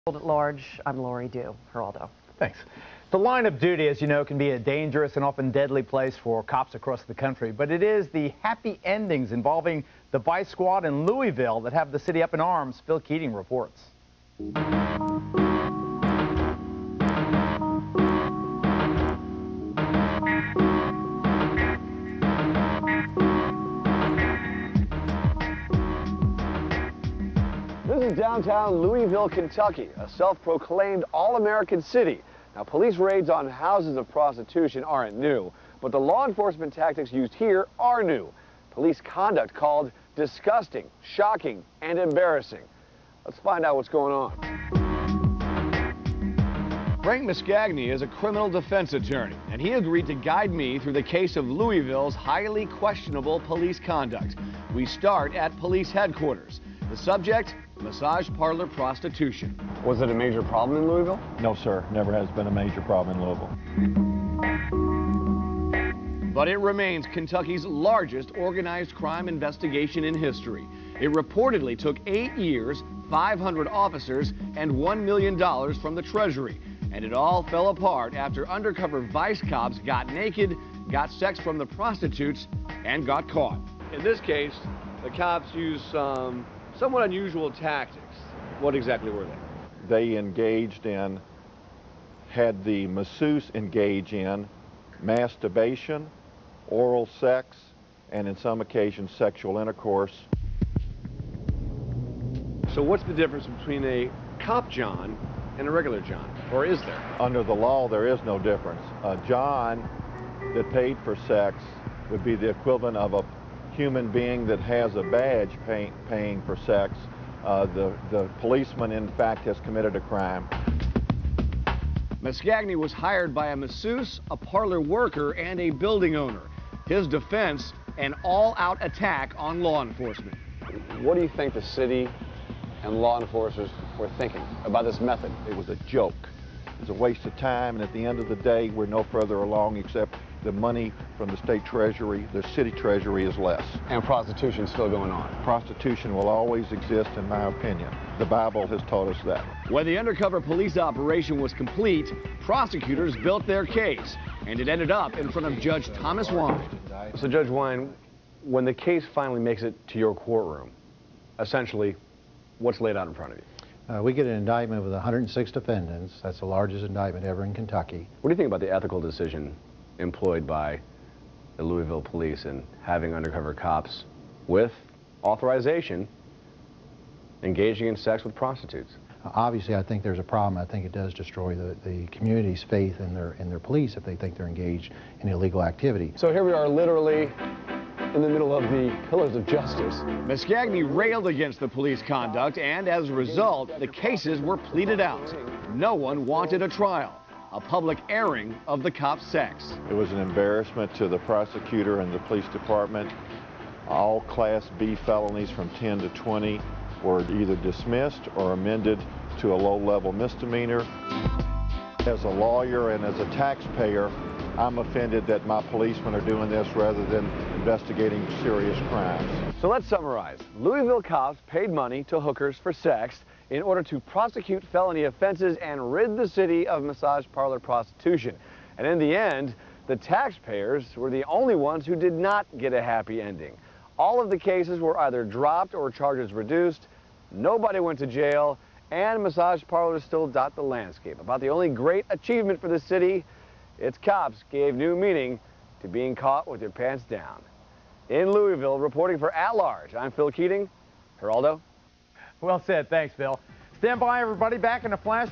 At large, I'm Lori Dew. Geraldo. Thanks. The line of duty, as you know, can be a dangerous and often deadly place for cops across the country, but it is the happy endings involving the Vice Squad in Louisville that have the city up in arms. Phil Keating reports. This is downtown Louisville, Kentucky, a self-proclaimed all-American city. Now, police raids on houses of prostitution aren't new, but the law enforcement tactics used here are new. Police conduct called disgusting, shocking, and embarrassing. Let's find out what's going on. Frank Mascagni is a criminal defense attorney, and he agreed to guide me through the case of Louisville's highly questionable police conduct. We start at police headquarters. The subject, massage parlor prostitution. Was it a major problem in Louisville? No, sir. Never has been a major problem in Louisville. But it remains Kentucky's largest organized crime investigation in history. It reportedly took 8 years, 500 officers, and $1 million from the Treasury. And it all fell apart after undercover vice cops got naked, got sex from the prostitutes, and got caught. In this case, the cops used some somewhat unusual tactics. What exactly were they? They engaged in, had the masseuse engage in masturbation, oral sex, and in some occasions sexual intercourse. So what's the difference between a cop John and a regular John? Or is there? Under the law, there is no difference. A John that paid for sex would be the equivalent of a human being that has a badge paying for sex. The policeman, in fact, has committed a crime. Mascagni was hired by a masseuse, a parlor worker, and a building owner. His defense, an all-out attack on law enforcement. What do you think the city and law enforcers were thinking about this method? It was a joke. It was a waste of time, and at the end of the day, we're no further along except the money from the state treasury, the city treasury is less. And prostitution's still going on. Prostitution will always exist, in my opinion. The Bible has taught us that. When the undercover police operation was complete, prosecutors built their case, and it ended up in front of Judge Thomas Wine. So Judge Wine, when the case finally makes it to your courtroom, essentially, what's laid out in front of you? We get an indictment with 106 defendants. That's the largest indictment ever in Kentucky. What do you think about the ethical decision employed by the Louisville police in having undercover cops with authorization engaging in sex with prostitutes? Obviously, I think there's a problem. I think it does destroy the community's faith in their police if they think they're engaged in illegal activity. So here we are literally in the middle of the pillars of justice. Mascagni railed against the police conduct, and as a result, the cases were pleaded out. No one wanted a trial. A public airing of the cops' sex. It was an embarrassment to the prosecutor and the police department. All Class B felonies from 10 to 20 were either dismissed or amended to a low-level misdemeanor. As a lawyer and as a taxpayer, I'm offended that my policemen are doing this rather than investigating serious crimes. So let's summarize. Louisville cops paid money to hookers for sex in order to prosecute felony offenses and rid the city of massage parlor prostitution. And in the end, the taxpayers were the only ones who did not get a happy ending. All of the cases were either dropped or charges reduced. Nobody went to jail, and massage parlors still dot the landscape. About the only great achievement for the city, its cops gave new meaning to being caught with your pants down. In Louisville, reporting for At Large, I'm Phil Keating. Geraldo. Well said. Thanks, Phil. Stand by, everybody. Back in a flash.